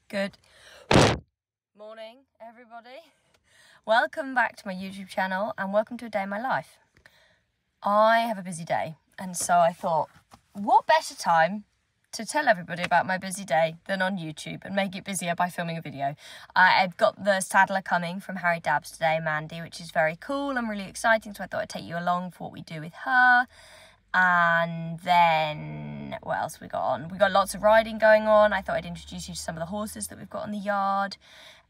Good morning, everybody. Welcome back to my YouTube channel and welcome to a day in my life. I have a busy day, and so I thought, what better time to tell everybody about my busy day than on YouTube and make it busier by filming a video. I've got the saddler coming from Harry Dabbs today, Mandy, which is very cool and really exciting, so I thought I'd take you along for what we do with her. And then what else we got on? We got lots of riding going on. I thought I'd introduce you to some of the horses that we've got in the yard,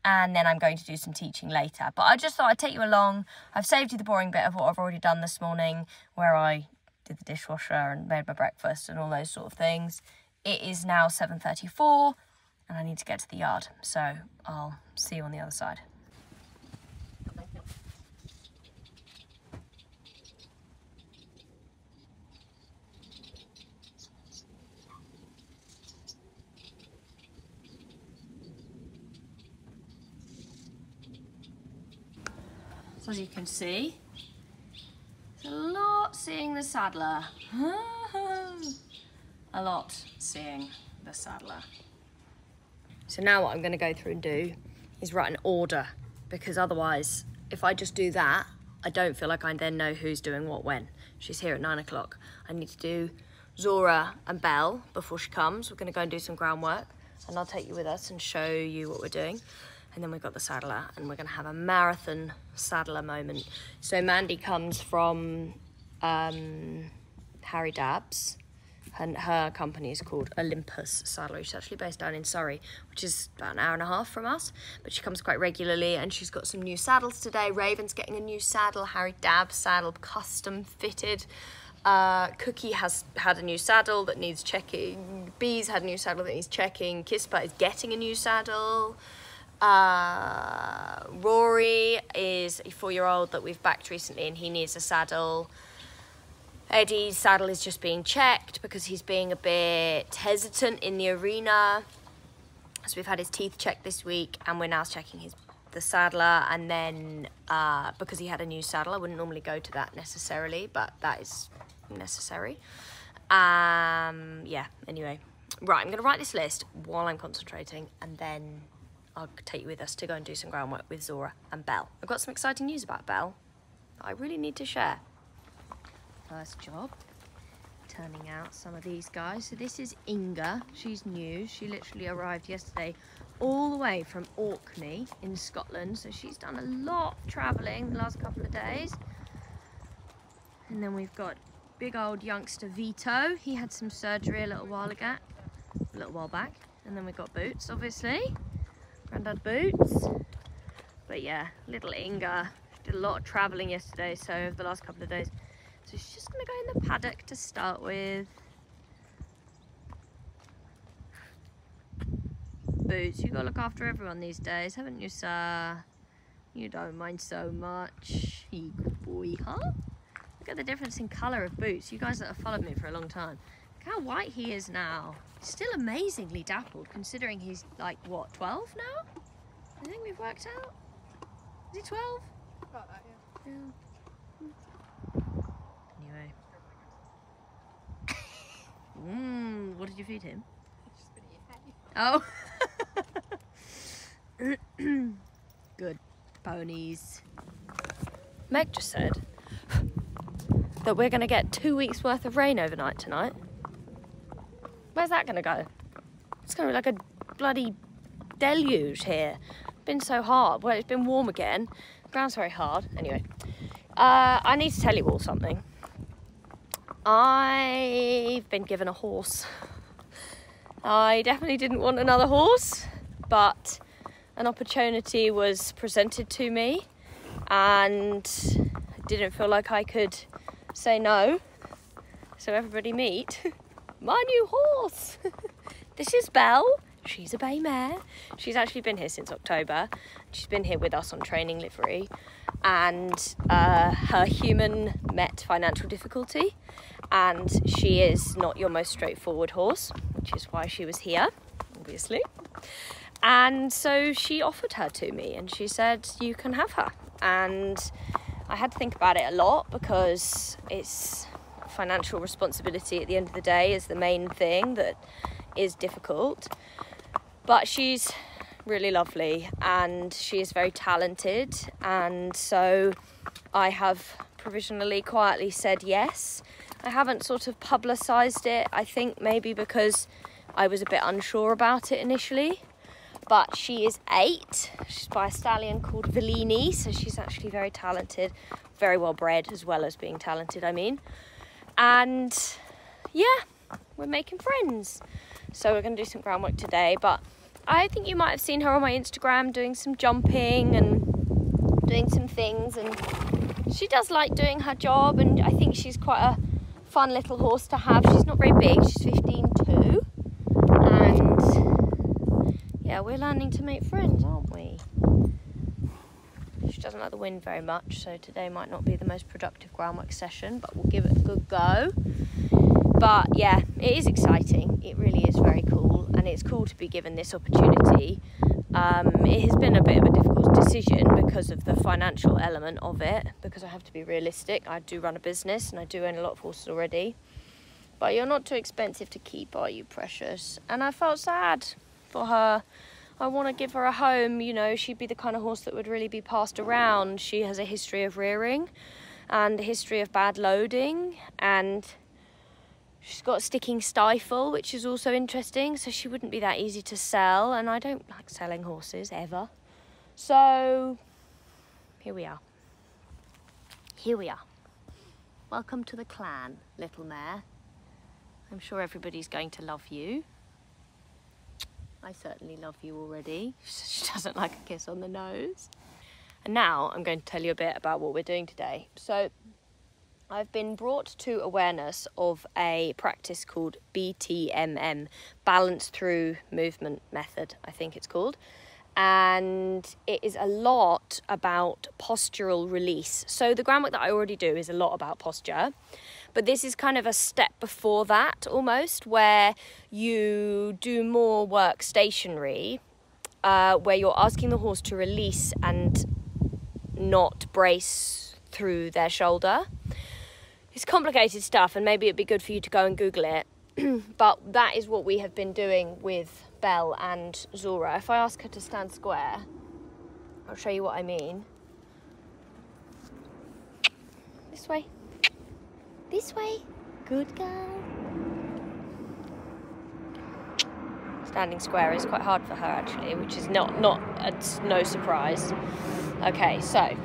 and then I'm going to do some teaching later. But I just thought I'd take you along. I've saved you the boring bit of what I've already done this morning, where I did the dishwasher and made my breakfast and all those sort of things. It is now 7:34 and I need to get to the yard, so I'll see you on the other side. So as you can see, there's a lot seeing the saddler. A lot seeing the saddler. So now what I'm going to go through and do is write an order, because otherwise, if I just do that, I don't feel like I then know who's doing what when. She's here at 9 o'clock. I need to do Zora and Belle before she comes. We're going to go and do some groundwork, and I'll take you with us and show you what we're doing. And then we've got the saddler, and we're going to have a marathon saddler moment. So Mandy comes from Harry Dabbs, and her company is called Olympus Saddlery. She's actually based down in Surrey, which is about an hour and a half from us, but she comes quite regularly, and she's got some new saddles today. Raven's getting a new saddle, Harry Dabbs saddle, custom fitted. Cookie has had a new saddle that needs checking. Bee's had a new saddle that needs checking. Kispa is getting a new saddle. Rory is a 4-year-old that we've backed recently, and he needs a saddle. Eddie's saddle is just being checked because he's being a bit hesitant in the arena. So we've had his teeth checked this week, and we're now checking the saddler. And then because he had a new saddle, I wouldn't normally go to that necessarily, but that is necessary. Yeah, anyway. Right, I'm going to write this list while I'm concentrating, and then I'll take you with us to go and do some groundwork with Zora and Belle. I've got some exciting news about Belle that I really need to share. First job, turning out some of these guys. So this is Inga. She's new. She literally arrived yesterday all the way from Orkney in Scotland. So she's done a lot of travelling the last couple of days. And then we've got big old youngster Vito. He had some surgery a little while back. And then we've got Boots, obviously. Grandad Boots. But yeah, little Inga. She did a lot of travelling yesterday, so over the last couple of days. So she's just going to go in the paddock to start with. Boots, you got to look after everyone these days, haven't you, sir? You don't mind so much. You good boy, huh? Look at the difference in colour of Boots. You guys that have followed me for a long time. Look how white he is now. He's still amazingly dappled, considering he's like, what, 12 now? I think we've worked out. Is he 12? About that, yeah. Anyway. What did you feed him? Just been eating. Oh. Good ponies. Meg just said that we're going to get 2 weeks worth of rain overnight tonight. Where's that going to go? It's going to be like a bloody deluge here. It's been so hard. Well, it's been warm again. The ground's very hard. Anyway, I need to tell you all something. I've been given a horse. I definitely didn't want another horse, but an opportunity was presented to me, and I didn't feel like I could say no. So everybody meet my new horse. This is Belle. She's a bay mare. She's actually been here since October. She's been here with us on training livery, and her human met financial difficulty, and she is not your most straightforward horse, which is why she was here, obviously. And so she offered her to me, and she said, you can have her. And I had to think about it a lot, because it's financial responsibility at the end of the day is the main thing that is difficult. But she's really lovely, and she is very talented, and so I have provisionally quietly said yes. I haven't sort of publicised it, I think maybe because I was a bit unsure about it initially. But she is 8. She's by a stallion called Bellini, so she's actually very talented, very well bred as well as being talented, I mean. And yeah, we're making friends. So we're going to do some groundwork today, but I think you might have seen her on my Instagram doing some jumping and doing some things, and she does like doing her job, and I think she's quite a fun little horse to have. She's not very big, she's 15.2, and yeah, we're learning to make friends, aren't we? She doesn't like the wind very much, so today might not be the most productive groundwork session, but we'll give it a good go. But yeah, it is exciting. It really is very cool, and it's cool to be given this opportunity. It has been a bit of a difficult decision because of the financial element of it, because I have to be realistic. I do run a business and I do own a lot of horses already. But you're not too expensive to keep, are you, precious? And I felt sad for her. I want to give her a home, you know. She'd be the kind of horse that would really be passed around. She has a history of rearing and a history of bad loading, and she's got a sticking stifle, which is also interesting, so she wouldn't be that easy to sell, and I don't like selling horses, ever. So, here we are. Here we are. Welcome to the clan, little mare. I'm sure everybody's going to love you. I certainly love you already. She doesn't like a kiss on the nose. And now I'm going to tell you a bit about what we're doing today. So, I've been brought to awareness of a practice called BTMM, Balance Through Movement Method, I think it's called. And it is a lot about postural release. So the groundwork that I already do is a lot about posture, but this is kind of a step before that almost, where you do more work stationary, where you're asking the horse to release and not brace through their shoulder. It's complicated stuff, and maybe it'd be good for you to go and Google it. But that is what we have been doing with Belle and Zora. If I ask her to stand square, I'll show you what I mean. This way. This way. Good girl. Standing square is quite hard for her, actually, which is it's no surprise. Okay, so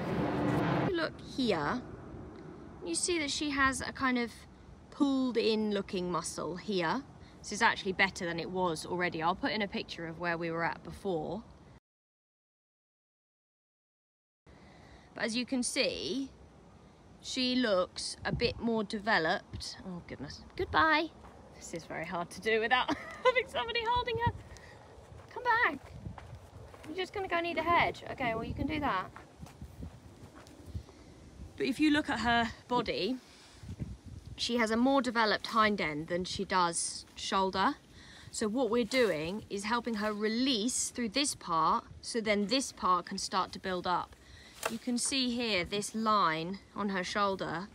look here. You see that she has a kind of pulled in looking muscle here. This is actually better than it was already. I'll put in a picture of where we were at before. But as you can see, she looks a bit more developed. Oh goodness, goodbye. This is very hard to do without having somebody holding her. Come back. You're just gonna go need a hedge. Okay, well you can do that. But if you look at her body, she has a more developed hind end than she does shoulder. So what we're doing is helping her release through this part, so then this part can start to build up. You can see here this line on her shoulder.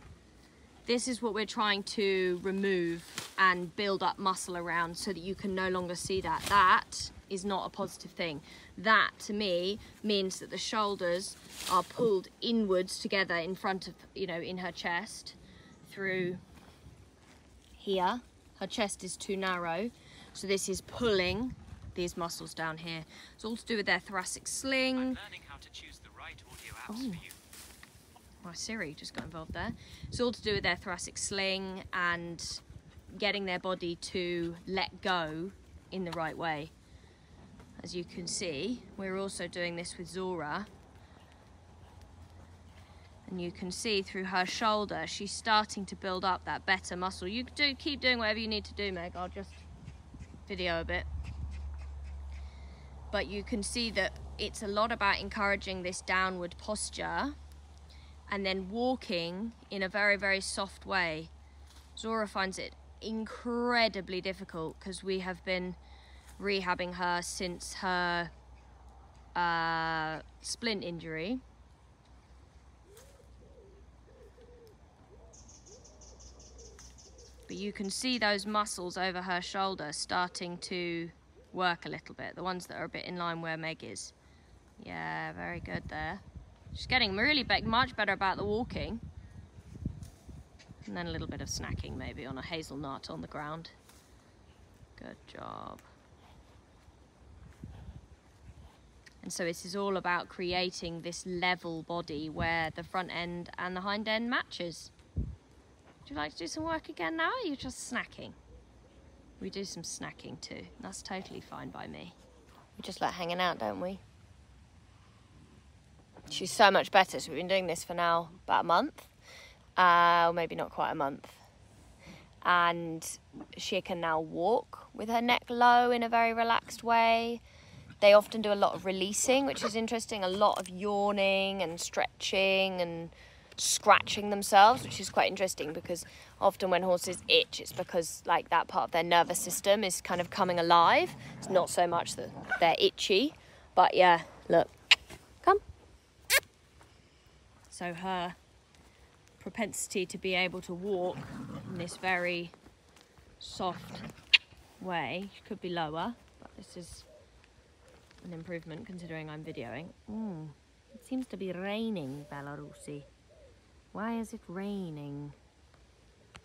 This is what we're trying to remove and build up muscle around so that you can no longer see that. That is not a positive thing. That, to me, means that the shoulders are pulled inwards together in front of, you know, in her chest through here. Her chest is too narrow, so this is pulling these muscles down here. It's all to do with their thoracic sling. I'm learning how to choose the right audio apps for you. My Siri just got involved there. It's all to do with their thoracic sling and getting their body to let go in the right way. As you can see, we're also doing this with Zora. And you can see through her shoulder, she's starting to build up that better muscle. You do keep doing whatever you need to do, Meg. I'll just video a bit. But you can see that it's a lot about encouraging this downward posture and then walking in a very, very soft way. Zora finds it incredibly difficult because we have been rehabbing her since her splint injury. But you can see those muscles over her shoulder starting to work a little bit. The ones that are a bit in line where Meg is. Yeah, very good there. She's getting really much better about the walking. And then a little bit of snacking maybe on a hazelnut on the ground. Good job. And so this is all about creating this level body where the front end and the hind end matches. Would you like to do some work again now, or are you just snacking? We do some snacking too. That's totally fine by me. We just like hanging out, don't we? She's so much better. So we've been doing this for now about a month. Or maybe not quite a month. And she can now walk with her neck low in a very relaxed way. They often do a lot of releasing, which is interesting, a lot of yawning and stretching and scratching themselves, which is quite interesting because often when horses itch, it's because like that part of their nervous system is kind of coming alive. It's not so much that they're itchy, but yeah, look, come. So her propensity to be able to walk in this very soft way could be lower, but this is an improvement considering I'm videoing. It seems to be raining, Belarussi. Why is it raining?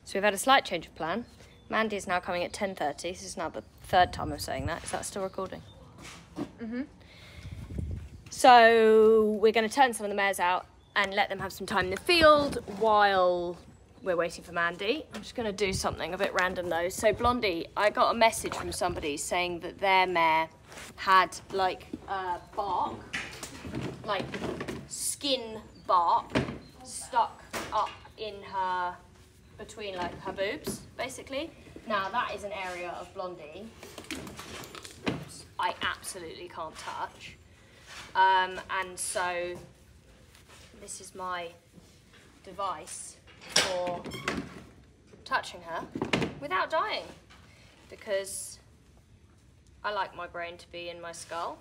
So we've had a slight change of plan. Mandy is now coming at 10:30. This is now the third time of saying that. Is that still recording? So we're going to turn some of the mares out and let them have some time in the field while we're waiting for Mandy. I'm just going to do something a bit random though. So Blondie, I got a message from somebody saying that their mare had like bark, like skin bark stuck up in her, between like her boobs, basically. Now that is an area of Blondie I absolutely can't touch. And so this is my device for touching her without dying, because I like my brain to be in my skull.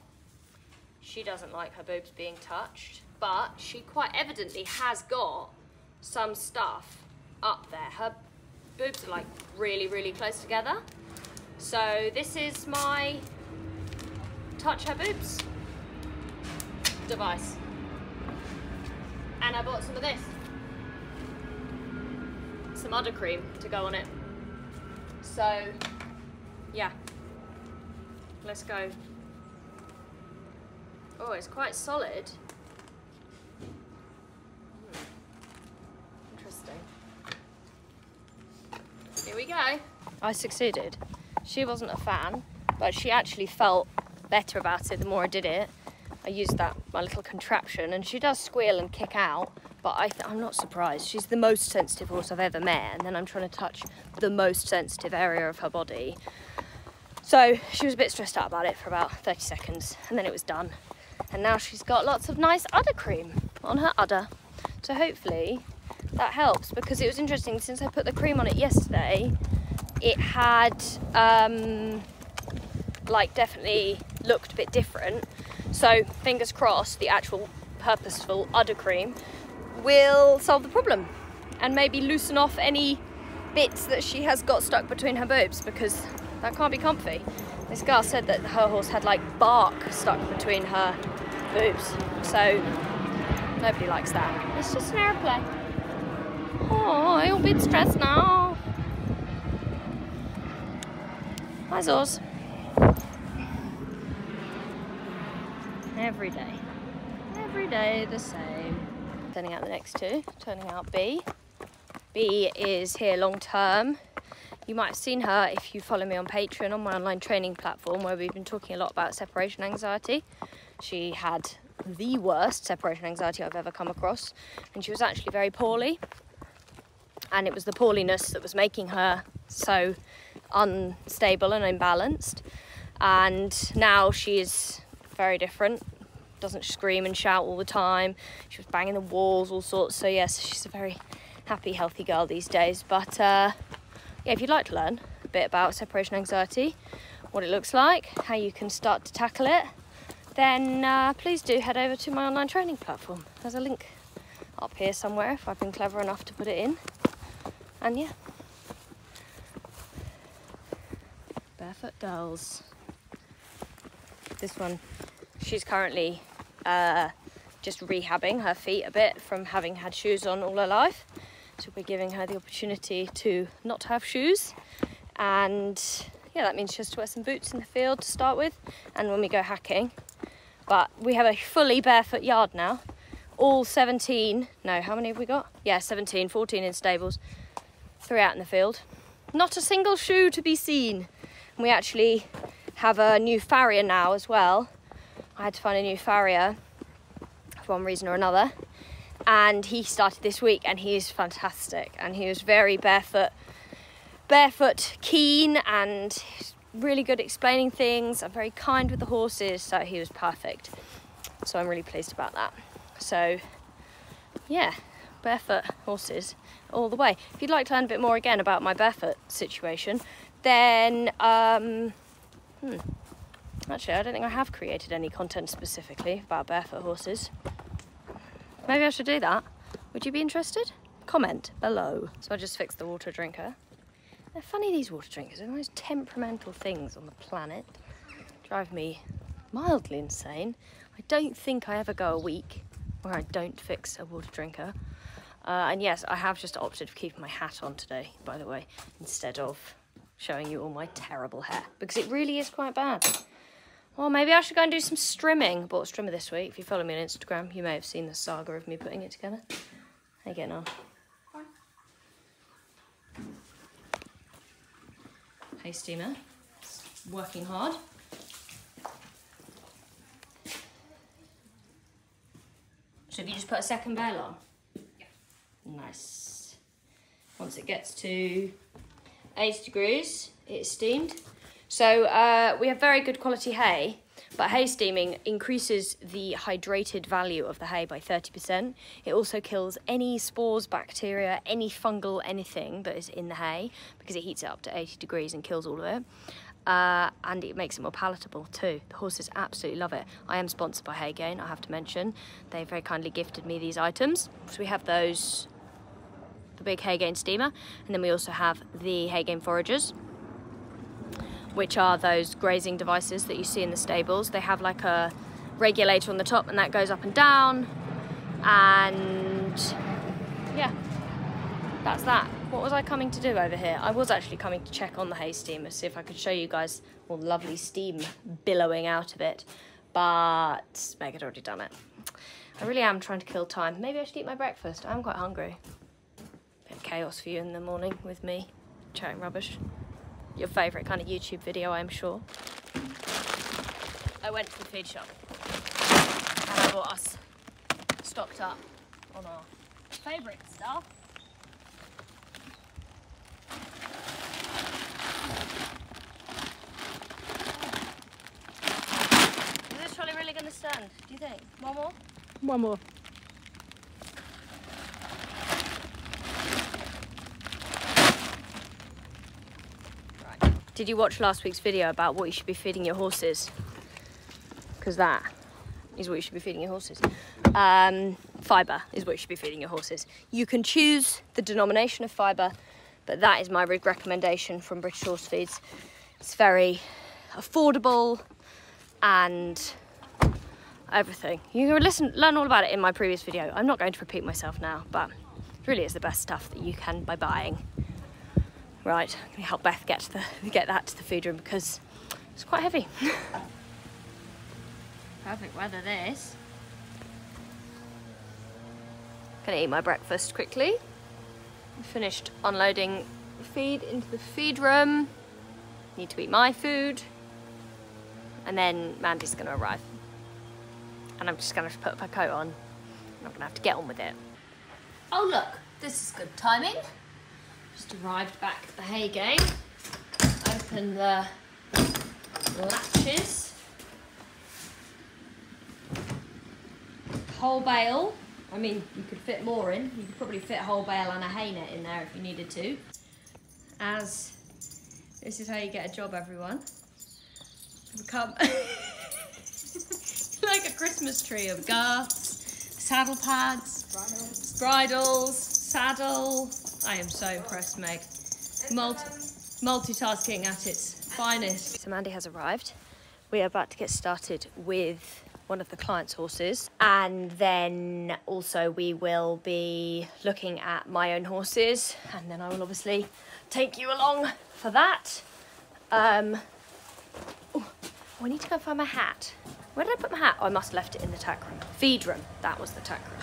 She doesn't like her boobs being touched, but she quite evidently has got some stuff up there. Her boobs are like really, really close together. So this is my touch her boobs device. And I bought some of this. Some udder cream to go on it. So, yeah. Let's go. Oh, it's quite solid. Interesting. Here we go. I succeeded. She wasn't a fan, but she actually felt better about it the more I did it. I used my little contraption, and she does squeal and kick out, but I'm not surprised. She's the most sensitive horse I've ever met, and then I'm trying to touch the most sensitive area of her body. So she was a bit stressed out about it for about 30 seconds, and then it was done. And now she's got lots of nice udder cream on her udder. So hopefully that helps, because it was interesting, since I put the cream on it yesterday, it had like definitely looked a bit different. So fingers crossed the actual purposeful udder cream will solve the problem and maybe loosen off any bits that she has got stuck between her boobs, because that can't be comfy. This girl said that her horse had like bark stuck between her boobs, so nobody likes that. It's just an airplane. Oh, you're a bit stressed now. Hi, Zors. Every day the same. Turning out the next two, turning out B. B is here long term. You might have seen her if you follow me on Patreon, on my online training platform, where we've been talking a lot about separation anxiety. She had the worst separation anxiety I've ever come across, and she was actually very poorly, and it was the poorliness that was making her so unstable and imbalanced. And now she is very different, doesn't scream and shout all the time. She was banging the walls, all sorts. So yes, she's a very happy, healthy girl these days. But yeah, if you'd like to learn a bit about separation anxiety, what it looks like, how you can start to tackle it, then please do head over to my online training platform. There's a link up here somewhere if I've been clever enough to put it in. And yeah, Barefoot Girls. This one, she's currently just rehabbing her feet a bit from having had shoes on all her life. So we're giving her the opportunity to not have shoes. And yeah, that means she has to wear some boots in the field to start with, and when we go hacking. But we have a fully barefoot yard now. All 17, no, how many have we got? Yeah, 17, 14 in stables, 3 out in the field. Not a single shoe to be seen. And we actually have a new farrier now as well. I had to find a new farrier for one reason or another. And he started this week and he is fantastic. And he was very barefoot keen and really good at explaining things and very kind with the horses. So he was perfect. So I'm really pleased about that. So yeah, barefoot horses all the way. If you'd like to learn a bit more again about my barefoot situation, then actually I don't think I have created any content specifically about barefoot horses. Maybe I should do that. Would you be interested? Comment below. So I just fixed the water drinker. They're funny, these water drinkers. They're the most temperamental things on the planet. Drive me mildly insane. I don't think I ever go a week where I don't fix a water drinker. And yes, I have just opted for keeping my hat on today, by the way, instead of showing you all my terrible hair, because it really is quite bad. Well, maybe I should go and do some strimming. I bought a strimmer this week. If you follow me on Instagram, you may have seen the saga of me putting it together. How you getting on? Hay steamer, working hard. So have you just put a second bale on? Yeah. Nice. Once it gets to 80 degrees, it's steamed. So we have very good quality hay, but hay steaming increases the hydrated value of the hay by 30%. It also kills any spores, bacteria, any fungal anything that is in the hay, because it heats it up to 80 degrees and kills all of it. And it makes it more palatable too. The horses absolutely love it. I am sponsored by Hay Gain, I have to mention. They very kindly gifted me these items. So we have those, the big Hay Gain steamer, and then we also have the Hay Gain foragers, which are those grazing devices that you see in the stables. They have like a regulator on the top and that goes up and down. And yeah, that's that. What was I coming to do over here? I was actually coming to check on the hay steamer, see if I could show you guys all the lovely steam billowing out of it. But Meg had already done it. I really am trying to kill time. Maybe I should eat my breakfast. I'm quite hungry. Bit of chaos for you in the morning with me chatting rubbish. Your favourite kind of YouTube video, I'm sure. I went to the feed shop and I bought us stocked up on our favourite stuff. Is this trolley really going to stand, do you think? One more? One more. Did you watch last week's video about what you should be feeding your horses? Because that is what you should be feeding your horses. Fibre is what you should be feeding your horses. You can choose the denomination of fibre, but that is my big recommendation from British Horse Feeds. It's very affordable and everything. You can learn all about it in my previous video. I'm not going to repeat myself now, but it really is the best stuff that you can by buying. Right, I'm gonna help Beth get that to the feed room because it's quite heavy. Perfect weather this. Gonna eat my breakfast quickly. Finished unloading the feed into the feed room. Need to eat my food. And then Mandy's gonna arrive. And I'm just gonna have to put my coat on. I'm gonna have to get on with it. Oh look, this is good timing. Just arrived back at the Hay Gain. Open the latches. Whole bale. I mean, you could fit more in. You could probably fit a whole bale and a hay net in there if you needed to. As this is how you get a job, everyone. Become like a Christmas tree of girths, saddle pads, bridles, saddle. I am so impressed, Meg. Multitasking at its finest. So Mandy has arrived. we are about to get started with one of the client's horses, and then also we will be looking at my own horses, and then I will obviously take you along for that. Oh, I need to go find my hat. Where did I put my hat? Oh, I must have left it in the tack room. Feed room, that was the tack room.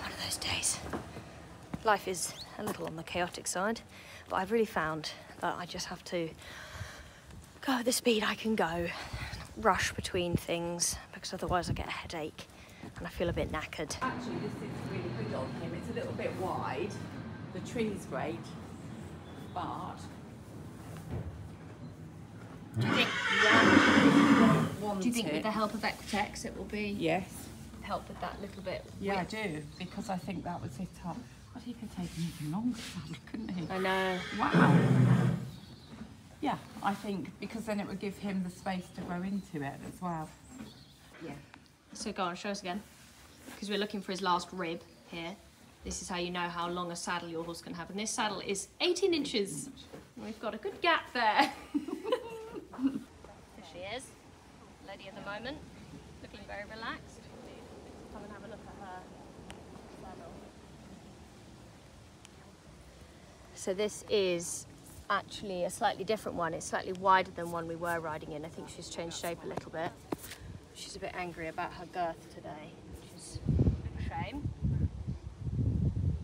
One of those days. Life is a little on the chaotic side, but I've really found that I just have to go at the speed I can go, rush between things, because otherwise I get a headache and I feel a bit knackered. Actually, this is really good on him. It's a little bit wide. The tree's great, but Do you think? want Do you think it. with the help of Equitex it will be Yes. help with that little bit? Yeah, I do, because I think that was it up. But he could take an even longer saddle, couldn't he? I know. Wow. Yeah, I think because then it would give him the space to grow into it as well. Yeah. So go on, show us again. Because we're looking for his last rib here. This is how you know how long a saddle your horse can have. And this saddle is 18 inches. We've got a good gap there. There she is, lady at the moment, looking very relaxed. Come and have a look at her saddle. So this is actually a slightly different one. It's slightly wider than one we were riding in. I think she's changed shape a little bit. She's a bit angry about her girth today, which is a shame.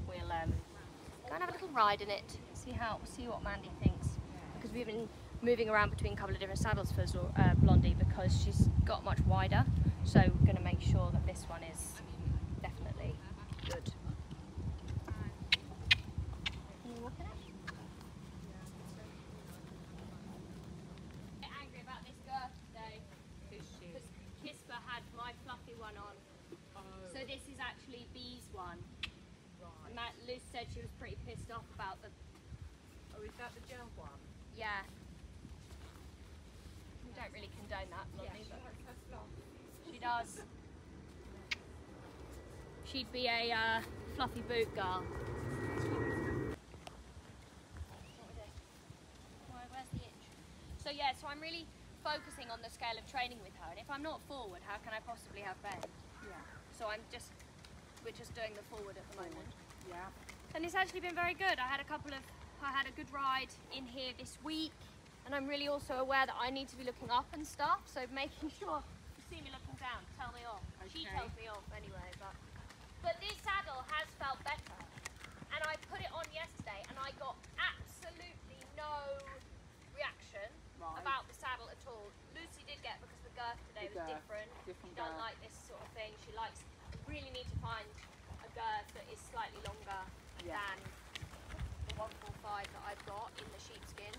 We'll go and have a little ride in it, see what Mandy thinks, because we've been moving around between a couple of different saddles for Blondie because she's got much wider. So we're going to make sure that this one is definitely good. Can you walk in it? Angry about this girth today because Kisper had my fluffy one on. So this is actually Bee's one. And Liz said she was pretty pissed off about the... Oh, is that the gel one? Yeah. We don't really condone that, Blondie, but she does. She'd be a fluffy boot girl. Where's the itch? So yeah, so I'm really focusing on the scale of training with her, and if I'm not forward, how can I possibly have bend? Yeah. So we're just doing the forward at the moment. Yeah. And it's actually been very good. I had a good ride in here this week, and I'm really also aware that I need to be looking up and stuff, so making sure you see me looking down, tell me off. Okay. She tells me off anyway, but this saddle has felt better, and I put it on yesterday and I got absolutely no reaction about the saddle at all. Lucy did get, because the girth today was different. She doesn't like this sort of thing. She really need to find a girth that is slightly longer than the 145 that I've got in the sheepskin.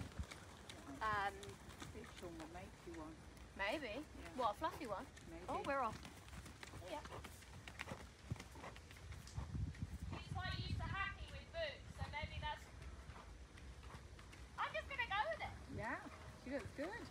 Sean will make you one. Maybe. Yeah. What, a fluffy one? Maybe. Oh, we're off. Yeah. She's quite used to hacking with boots, so maybe that's... I'm just gonna go with it. Yeah, she looks good.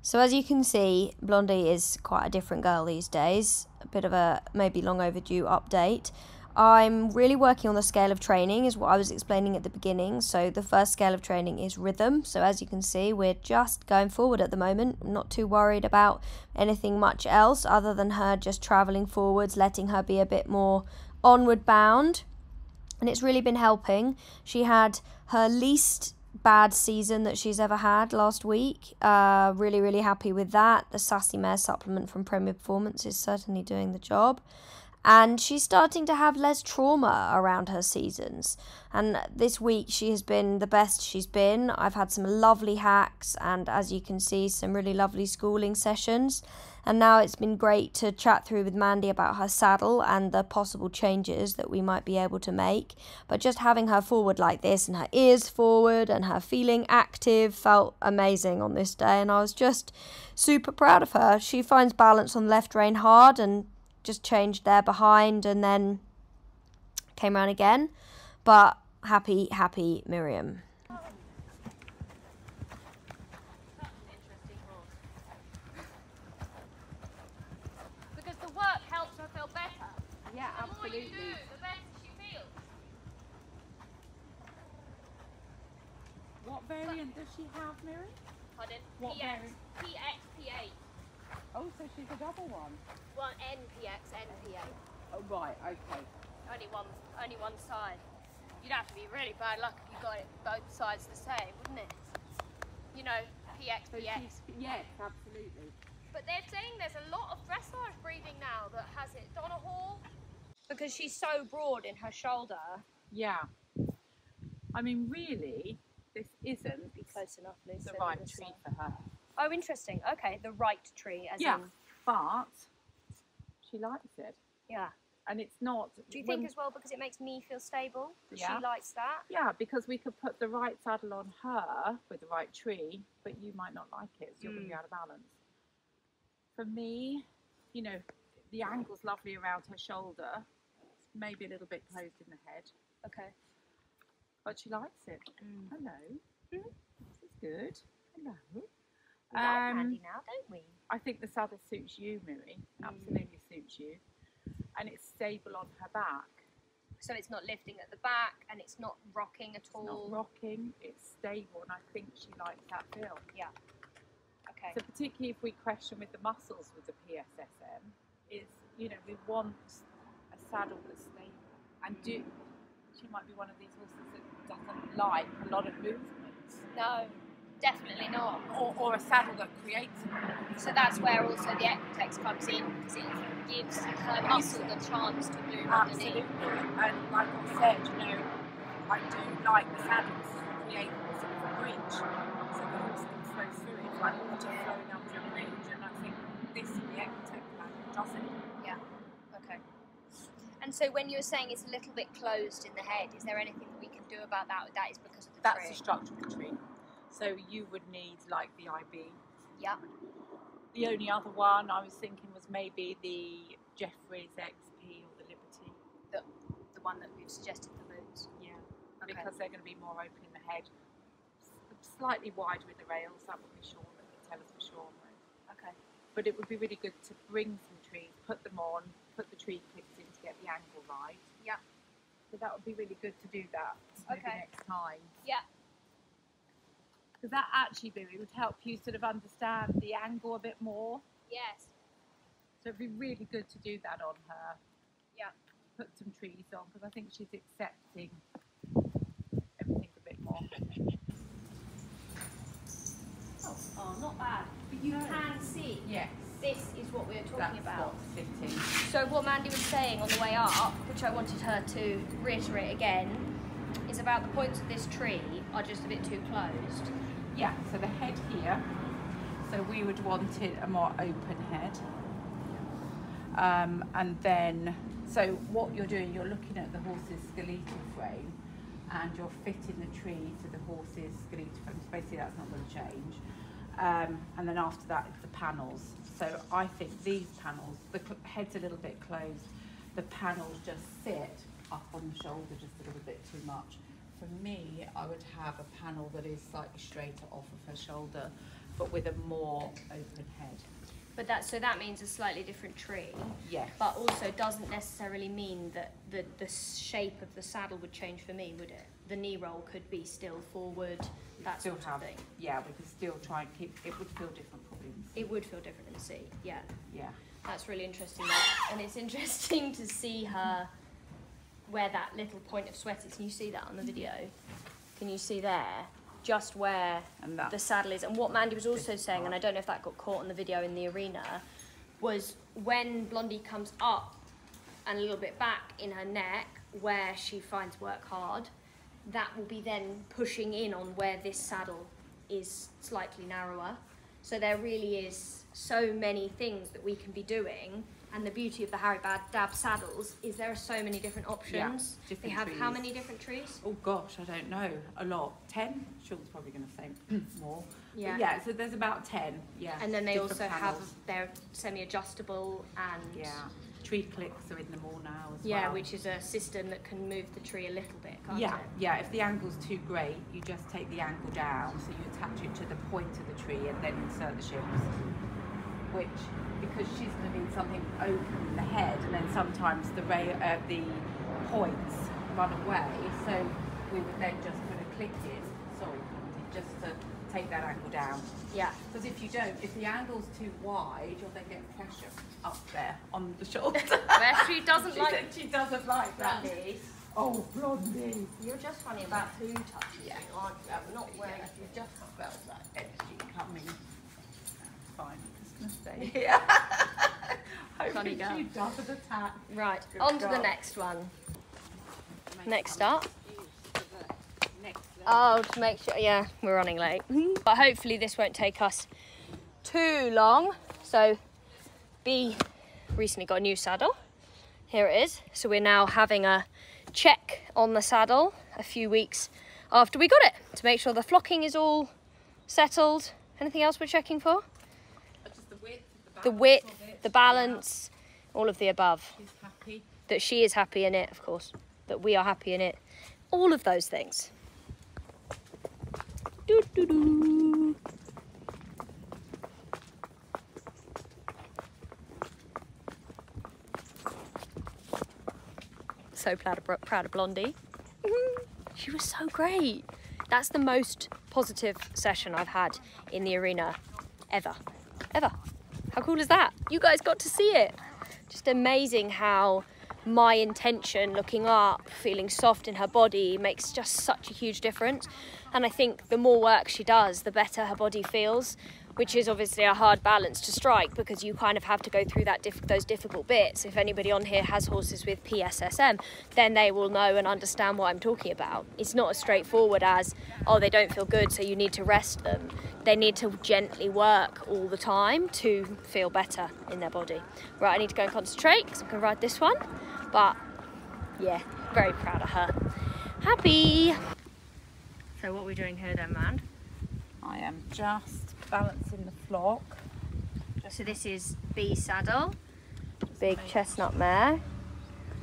So as you can see, Blondie is quite a different girl these days. A bit of a maybe long overdue update. I'm really working on the scale of training, is what I was explaining at the beginning. So the first scale of training is rhythm. So as you can see, we're just going forward at the moment. I'm not too worried about anything much else other than her just travelling forwards, letting her be a bit more onward bound. And it's really been helping. She had her least bad season that she's ever had last week. Really, really happy with that. The Sassy Mare supplement from Premier Performance is certainly doing the job. And she's starting to have less trauma around her seasons. And this week she has been the best she's been. I've had some lovely hacks and, as you can see, some really lovely schooling sessions. And now it's been great to chat through with Mandy about her saddle and the possible changes that we might be able to make. But just having her forward like this and her ears forward and her feeling active felt amazing on this day, and I was just super proud of her. She finds balance on the left rein hard and just changed there behind and then came around again. But happy Miriam. Yeah, absolutely. The better she feels. What variant does she have, Miri? Pardon? What PX, variant? PX, P8. Oh, so she's a double one. Well, NPX, NP8. Oh, right, okay. Only one side. You'd have to be really bad luck if you got it both sides the same, wouldn't it? You know, PX, So PX. yes, absolutely. But they're saying there's a lot of dressage breeding now that has it on a hall because she's so broad in her shoulder. Yeah. I mean, really, this isn't Close enough, Lucy. the right tree for her. Oh, interesting. Okay, the right tree, as Yeah, in. but she likes it. Yeah. And it's not... Do you think as well because it makes me feel stable? That Yeah. She likes that? Yeah, because we could put the right saddle on her with the right tree, but you might not like it, so you're going to be out of balance. For me, you know, the angle's lovely around her shoulder, maybe a little bit closed in the head, Okay. but she likes it. Hello. This is good. Hello. We like Mandy now, don't we? I think the saddle suits you, Miri. Absolutely suits you. And it's stable on her back. So it's not lifting at the back and it's not rocking at all. It's not rocking, it's stable, and I think she likes that feel. Yeah. Okay. So particularly if we question with the muscles with the PSSM, is, you know, we want a saddle that's stable. And she might be one of these horses that doesn't like a lot of movement. No, definitely not. Or a saddle that creates movement. So that's where also the Equitex comes in because it gives her muscle the chance to move Absolutely. underneath. And like I said, you know, I do like the saddles that create sort of a bridge. So the horse can flow through it, like water flowing under a bridge. And I think this in the Equitex does it. Yeah. Okay. And so when you were saying it's a little bit closed in the head, is there anything that we can do about that? That is because of the That's tree. the structure of the tree. So you would need like the IB. Yeah. The only other one I was thinking was maybe the Jeffries XP or the Liberty. The one that we've suggested for boots. Yeah. Okay. Because they're going to be more open in the head. Slightly wider in the rails, that would be sure, that would tell us for sure. Okay. But it would be really good to bring some trees, put them on, put the tree clips in to get the angle right. Yeah. So that would be really good to do that maybe next time. Yeah. Because that actually, Billy, would help you sort of understand the angle a bit more. Yes. So it'd be really good to do that on her. Yeah. Put some trees on, because I think she's accepting everything a bit more. Oh, not bad. But you can see. Yes. This is what we were talking about. That's what's sitting. So what Mandy was saying on the way up, which I wanted her to reiterate again, is about the points of this tree are just a bit too closed. Yeah, so the head here, so we would want it a more open head. And then, so what you're doing, you're looking at the horse's skeletal frame and you're fitting the tree to the horse's skeletal frame. So basically that's not going to change. And then after that, it's the panels. So I think these panels, the head's a little bit closed, the panels just sit up on the shoulder just a little bit too much. For me, I would have a panel that is slightly straighter off of her shoulder, but with a more open head. But that means a slightly different tree. Yes. But also doesn't necessarily mean that the shape of the saddle would change for me, would it? The knee roll could be still forward, that still sort have, of thing. yeah, we could still try and keep, it would feel different probably. It would feel different in the seat, yeah. Yeah. That's really interesting. And it's interesting to see her where that little point of sweat is. Can you see that on the video? Can you see there? Just where the saddle is. And what Mandy was also saying, and I don't know if that got caught on the video in the arena, was when Blondie comes up and a little bit back in her neck, where she finds work hard, that will be then pushing in on where this saddle is slightly narrower. So there really is so many things that we can be doing. And the beauty of the Harry Dab saddles is there are so many different options. Yeah, they have trees. how many different trees? Oh gosh, I don't know. A lot. 10? Sean's probably going to say more. Yeah. But yeah, so there's about 10. Yeah. And then they also have panels. their semi-adjustable and Yeah. Tree clicks are in them all now as yeah, well. which is a system that can move the tree a little bit, can't Yeah, it? yeah. If the angle's too great, you just take the angle down, so you attach it to the point of the tree and then insert the ships. Which, because she's going to need something open in the head, and then sometimes the points run away, so we would then just put a click in, just to take that angle down. Yeah. Because if you don't, if the angle's too wide, you'll then get pressure up there on the shoulder. Where she doesn't she like said she doesn't like that. Blondie. Oh, Blondie. You're just funny about who touches you, aren't you? I'm not where You just felt that energy coming. That's fine. I'm just going to stay here. Funny Hoping girl. she doesn't attack. Right, Good on to the girl. next one. Next up. Next level. Oh, to make sure, yeah, we're running late. But hopefully this won't take us too long. So, B recently got a new saddle. Here it is. So we're now having a check on the saddle a few weeks after we got it to make sure the flocking is all settled. Anything else we're checking for? Just the width, The width, the balance, all of the above. She's happy. That she is happy in it, of course. That we are happy in it. All of those things. Doo doo doo. So proud of Blondie. She was so great. That's the most positive session I've had in the arena ever. How cool is that? You guys got to see it. Just amazing how my intention, looking up, feeling soft in her body, makes just such a huge difference. And I think the more work she does, the better her body feels, which is obviously a hard balance to strike because you kind of have to go through those difficult bits. If anybody on here has horses with PSSM, then they will know and understand what I'm talking about. It's not as straightforward as, oh, they don't feel good, so you need to rest them. They need to gently work all the time to feel better in their body. Right, I need to go and concentrate because I'm going to ride this one. But yeah, very proud of her. Happy. So what are we doing here then, man? I am just balancing the flock. So this is B saddle, big chestnut mare.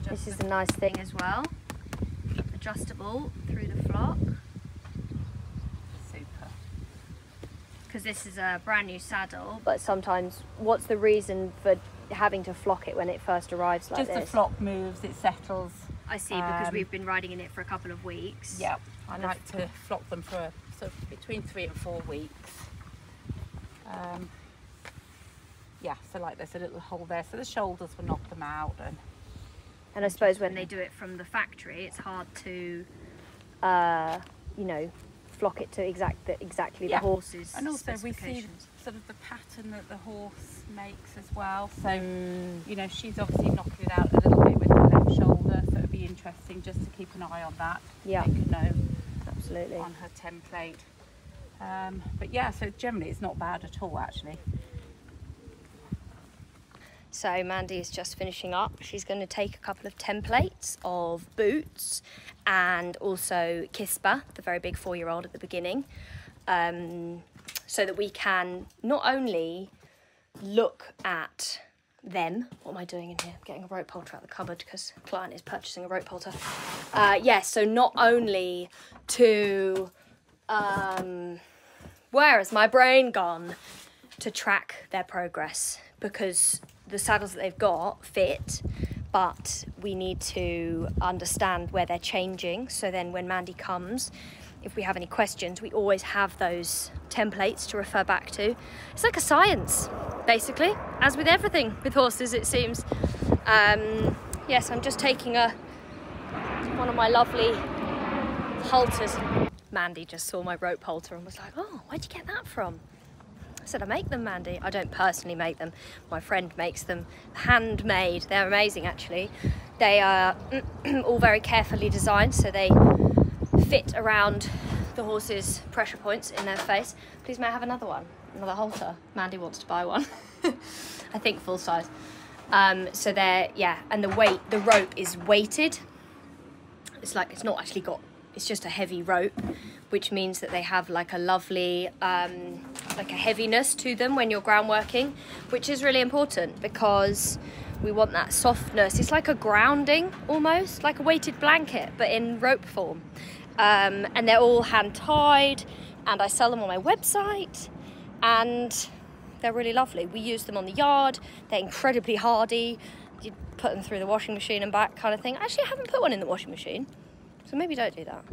This is a nice thing as well. Adjustable through the flock. Super. Because this is a brand new saddle. But sometimes, what's the reason for having to flock it when it first arrives like Just this? the flock moves, it settles. I see, because we've been riding in it for a couple of weeks. Yeah, I like to flock them for sort of between 3 and 4 weeks. Yeah, so like there's a little hole there, so the shoulders will knock them out. And I suppose when they do it from the factory, it's hard to, you know, flock it to exactly the horse's And also we see specifications. sort of the pattern that the horse makes as well. So, you know, she's obviously knocking it out a little bit with her left shoulder, so it'd be interesting just to keep an eye on that. Yeah. Make a note Absolutely. on her template. But yeah, so generally it's not bad at all actually. So Mandy is just finishing up. She's going to take a couple of templates of Boots and also Kispa, the very big 4-year-old at the beginning, so that we can not only look at them. What am I doing in here? I'm getting a rope halter out of the cupboard because the client is purchasing a rope halter. Yes, so not only to, where has my brain gone? To track their progress, because the saddles that they've got fit, but we need to understand where they're changing. So then when Mandy comes, if we have any questions, we always have those templates to refer back to. It's like a science, basically, as with everything with horses, it seems. Yes, I'm just taking one of my lovely halters. Mandy just saw my rope halter and was like, oh, where'd you get that from? I said, I make them, Mandy. I don't personally make them. My friend makes them, handmade. They're amazing, actually. They are all very carefully designed, so they fit around the horse's pressure points in their face. Please, may I have another one? another halter. Mandy wants to buy one. I think full size. So they're, yeah, and the rope is weighted. It's not actually it's just a heavy rope, which means that they have like a lovely, like a heaviness to them when you're ground working, which is really important because we want that softness. It's like a grounding almost, like a weighted blanket, but in rope form. And they're all hand tied, and I sell them on my website, and they're really lovely. We use them on the yard. They're incredibly hardy. You put them through the washing machine and back kind of thing. Actually, I haven't put one in the washing machine, so maybe don't do that.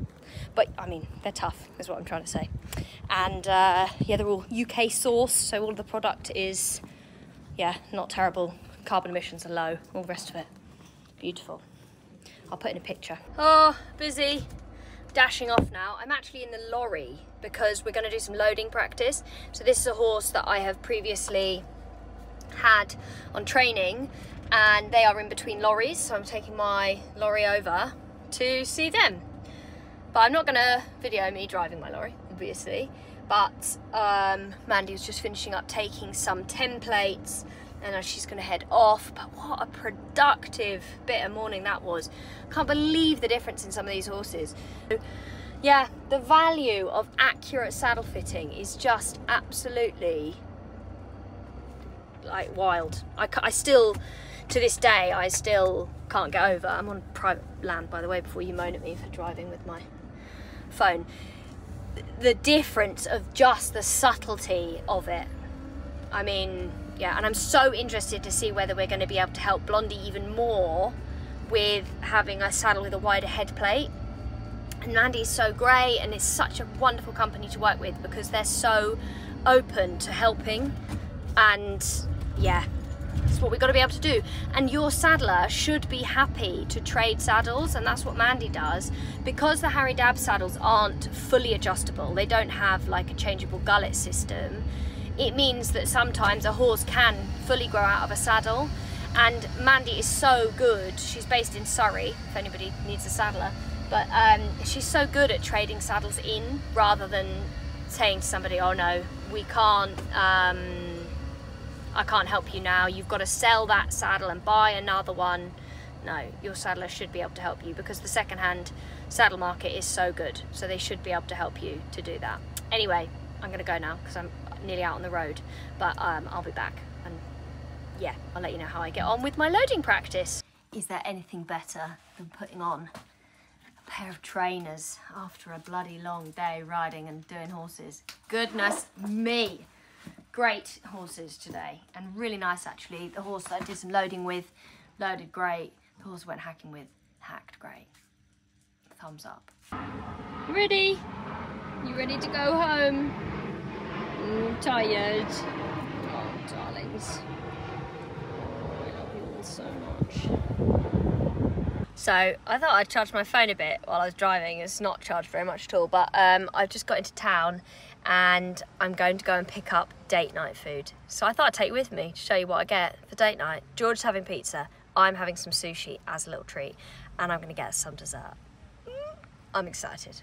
But I mean, they're tough is what I'm trying to say. And yeah, they're all UK sourced, so all of the product is, yeah, not terrible. Carbon emissions are low, all the rest of it. Beautiful. I'll put in a picture. Oh, busy. Dashing off now. I'm actually in the lorry because we're going to do some loading practice. So this is a horse that I have previously had on training, and they are in between lorries, so I'm taking my lorry over to see them. But I'm not going to video me driving my lorry, obviously. But Mandy was just finishing up taking some templates, and now she's going to head off. But what a productive bit of morning that was. Can't believe the difference in some of these horses. Yeah, the value of accurate saddle fitting is just absolutely like wild. I still, to this day, I still can't get over. I'm on private land, by the way, before you moan at me for driving with my phone. The difference of just the subtlety of it. I mean, yeah, and I'm so interested to see whether we're going to be able to help Blondie even more with having a saddle with a wider head plate. And Mandy's so great, and it's such a wonderful company to work with because they're so open to helping. And yeah, it's what we've got to be able to do. And your saddler should be happy to trade saddles, and that's what Mandy does. Because the Harry Dabb saddles aren't fully adjustable, they don't have like a changeable gullet system, it means that sometimes a horse can fully grow out of a saddle. And Mandy is so good. She's based in Surrey, if anybody needs a saddler. But she's so good at trading saddles in, rather than saying to somebody, oh no, we can't, I can't help you now. You've got to sell that saddle and buy another one. No, your saddler should be able to help you because the second-hand saddle market is so good. So they should be able to help you to do that. Anyway, I'm going to go now because I'm nearly out on the road. But I'll be back. And yeah, I'll let you know how I get on with my loading practice. Is there anything better than putting on a pair of trainers after a bloody long day riding and doing horses? Goodness me. Great horses today, and really nice actually. The horse that I did some loading with, loaded great. The horse I went hacking with, hacked great. Thumbs up. You ready? You ready to go home? Tired. Oh, darlings. Oh, I love you all so much. So I thought I'd charge my phone a bit while I was driving. It's not charged very much at all, but I've just got into town and I'm going to go and pick up date night food. So I thought I'd take you with me to show you what I get for date night. George's having pizza, I'm having some sushi as a little treat, and I'm gonna get some dessert. I'm excited.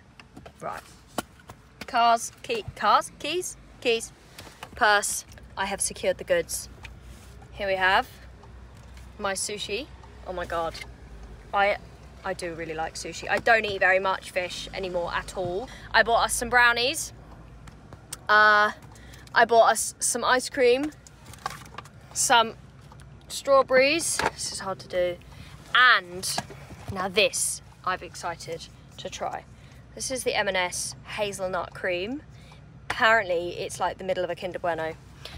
Right. Keys, purse. I have secured the goods. Here we have my sushi. Oh my God. I do really like sushi. I don't eat very much fish anymore at all. I bought us some brownies. I bought us some ice cream, some strawberries. This is hard to do. And now this, I'm excited to try. This is the M&S hazelnut cream. Apparently it's like the middle of a Kinder Bueno.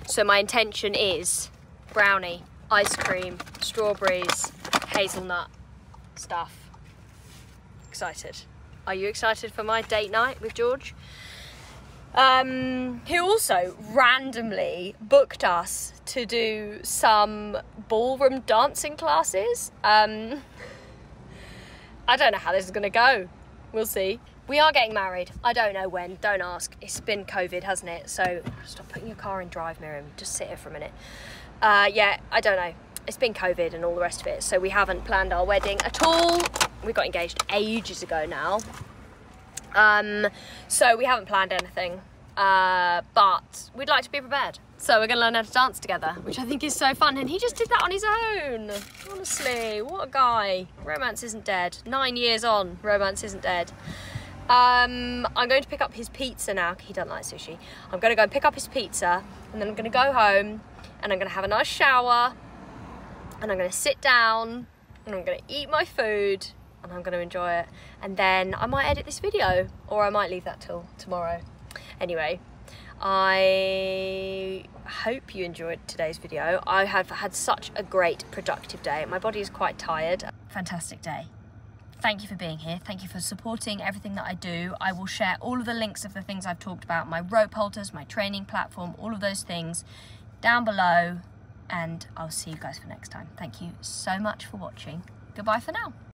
So my intention is brownie, ice cream, strawberries, hazelnut stuff. Excited. Are you excited for my date night with George? Who also randomly booked us to do some ballroom dancing classes. I don't know how this is gonna go. We'll see. We are getting married. I don't know when, don't ask. It's been COVID, hasn't it? So stop putting your car in drive, Miriam. Just sit here for a minute. Yeah, I don't know. It's been COVID and all the rest of it, so we haven't planned our wedding at all. We got engaged ages ago now. So we haven't planned anything. but we'd like to be prepared. So we're gonna learn how to dance together, which I think is so fun. And he just did that on his own. Honestly, what a guy. Romance isn't dead. 9 years on, romance isn't dead. I'm going to pick up his pizza now. He doesn't like sushi. I'm gonna go and pick up his pizza, and then I'm gonna go home, and I'm gonna have a nice shower, and I'm gonna sit down, and I'm gonna eat my food, and I'm gonna enjoy it. And then I might edit this video, or I might leave that till tomorrow. Anyway, I hope you enjoyed today's video. I have had such a great productive day. My body is quite tired. Fantastic day. Thank you for being here. Thank you for supporting everything that I do. I will share all of the links of the things I've talked about, my rope halters, my training platform, all of those things down below, and I'll see you guys for next time. Thank you so much for watching. Goodbye for now.